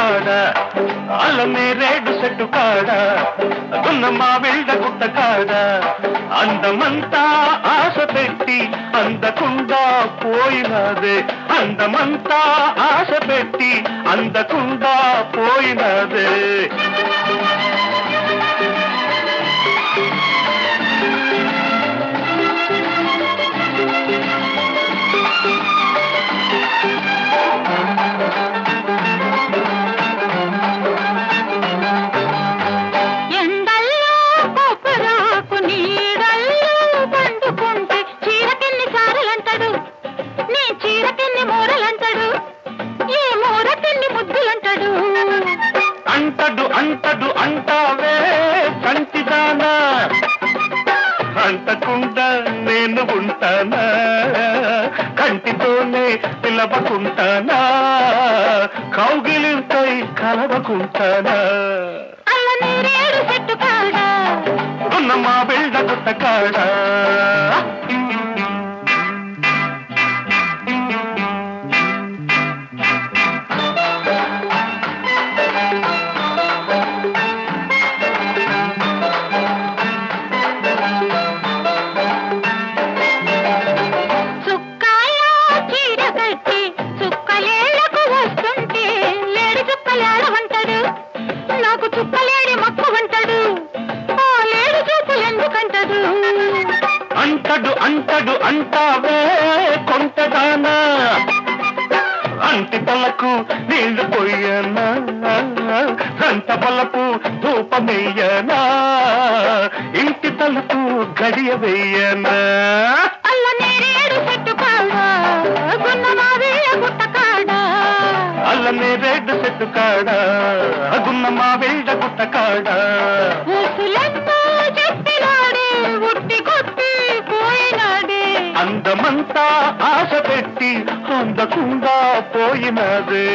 కాడ అల్లనే రేడు చెట్టు కాడ గున్నమ్మ బిళ్ళ గుట్ట కాడ అందమంతా ఆశ పెట్టి అందకుండా పోయినదే అందమంతా ఆశ పెట్టి అందకుండా పోయినదే అంటడు అంటడు అంటావే కంటిదానా అంటకుండా నేను ఉంటానా కంటితోనే పిలవకుంటానా కౌగిలిపై కలవకుంటానా గున్నమ్మ బిళ్ళ గుట్ట కాడ అంటడు అంటడు అంటావే కొంటదానా అంటి తలకు నీళ్లు పోయనా గంట బలపు ధూపమెయ్యనా ఇంటి తలుపు గడియ వెయ్యనా అల్లనే రేడు చెట్టు కాడ గున్నమ్మ బిళ్ళ గుట్ట కాడ అందమంతా ఆశ పెట్టి అందకుండా పోయినదే